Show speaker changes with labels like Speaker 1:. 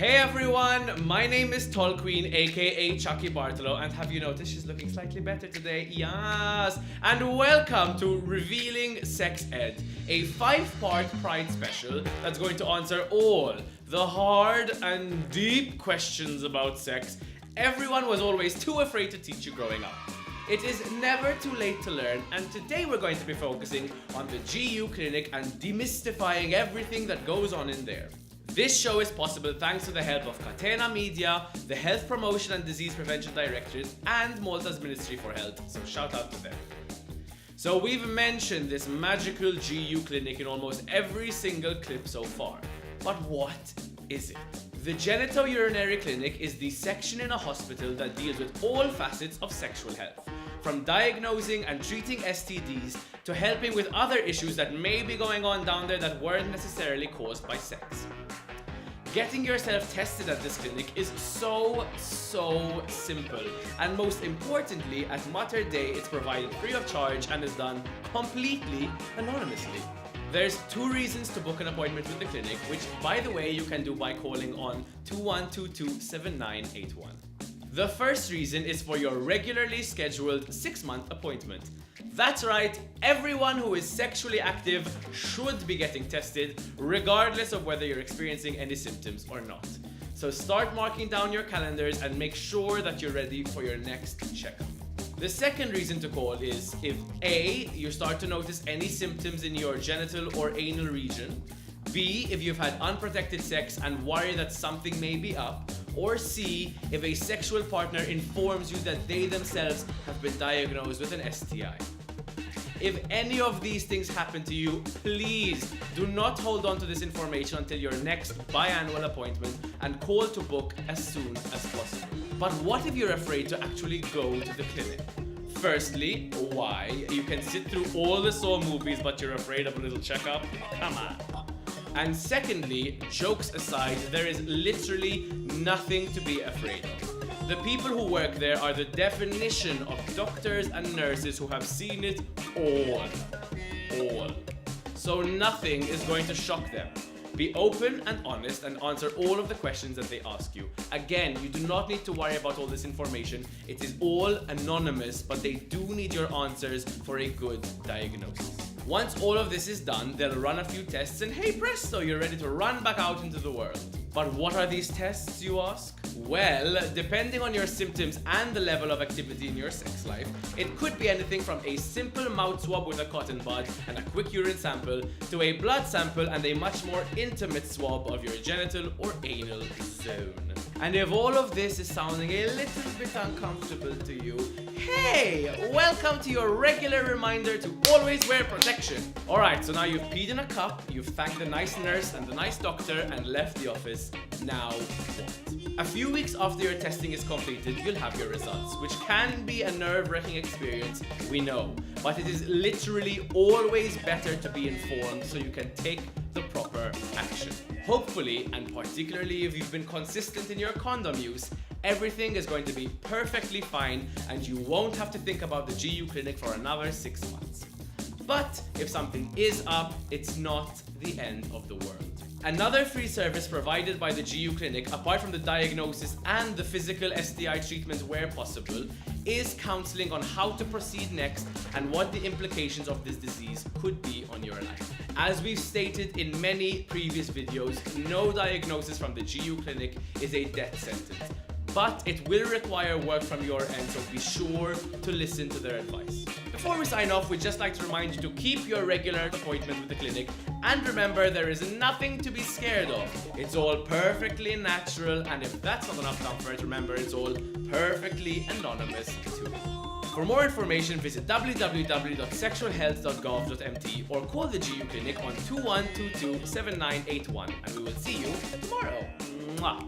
Speaker 1: Hey everyone, my name is Tall Queen, aka Chucky Bartolo, and have you noticed she's looking slightly better today? Yes! And welcome to Revealing Sex Ed, a 5-part Pride special that's going to answer all the hard and deep questions about sex everyone was always too afraid to teach you growing up. It is never too late to learn, and today we're going to be focusing on the GU clinic and demystifying everything that goes on in there. This show is possible thanks to the help of Catena Media, the Health Promotion and Disease Prevention Directorate, and Malta's Ministry for Health, so shout out to them. So we've mentioned this magical GU clinic in almost every single clip so far. But what is it? The genitourinary clinic is the section in a hospital that deals with all facets of sexual health, from diagnosing and treating STDs to helping with other issues that may be going on down there that weren't necessarily caused by sex. Getting yourself tested at this clinic is so simple, and most importantly, at Mater Day it's provided free of charge and is done completely anonymously. There's 2 reasons to book an appointment with the clinic, which by the way you can do by calling on 2122-7981. The first reason is for your regularly scheduled 6-month appointment. That's right, everyone who is sexually active should be getting tested, regardless of whether you're experiencing any symptoms or not. So start marking down your calendars and make sure that you're ready for your next checkup. The second reason to call is if A, you start to notice any symptoms in your genital or anal region, B, if you've had unprotected sex and worry that something may be up, or C, if a sexual partner informs you that they themselves have been diagnosed with an STI. If any of these things happen to you, please do not hold on to this information until your next biannual appointment and call to book as soon as possible. But what if you're afraid to actually go to the clinic? Firstly, why? You can sit through all the Saw movies but you're afraid of a little checkup? Come on. And secondly, jokes aside, there is literally nothing to be afraid of. The people who work there are the definition of doctors and nurses who have seen it all. So nothing is going to shock them. Be open and honest and answer all of the questions that they ask you. Again, you do not need to worry about all this information. It is all anonymous, but they do need your answers for a good diagnosis. Once all of this is done, they'll run a few tests and hey presto, you're ready to run back out into the world. But what are these tests, you ask? Well, depending on your symptoms and the level of activity in your sex life, it could be anything from a simple mouth swab with a cotton bud and a quick urine sample to a blood sample and a much more intimate swab of your genital or anal zone. And if all of this is sounding a little bit uncomfortable to you, hey, welcome to your regular reminder to always wear protection. Alright, so now you've peed in a cup, you've thanked the nice nurse and the nice doctor and left the office. Now what? A few weeks after your testing is completed, you'll have your results, which can be a nerve-wracking experience, we know. But it is literally always better to be informed so you can take the proper action. Hopefully, and particularly if you've been consistent in your condom use, everything is going to be perfectly fine and you won't have to think about the GU clinic for another 6 months. But if something is up, it's not the end of the world. Another free service provided by the GU clinic, apart from the diagnosis and the physical STI treatment where possible, is counseling on how to proceed next and what the implications of this disease could be on your life. As we've stated in many previous videos, no diagnosis from the GU clinic is a death sentence, but it will require work from your end, so be sure to listen to their advice. Before we sign off, we'd just like to remind you to keep your regular appointment with the clinic, and remember there is nothing to be scared of. It's all perfectly natural, and if that's not enough comfort, remember it's all perfectly anonymous too. For more information, visit www.sexualhealth.gov.mt or call the GU clinic on 2122-7981, and we will see you tomorrow. Mwah.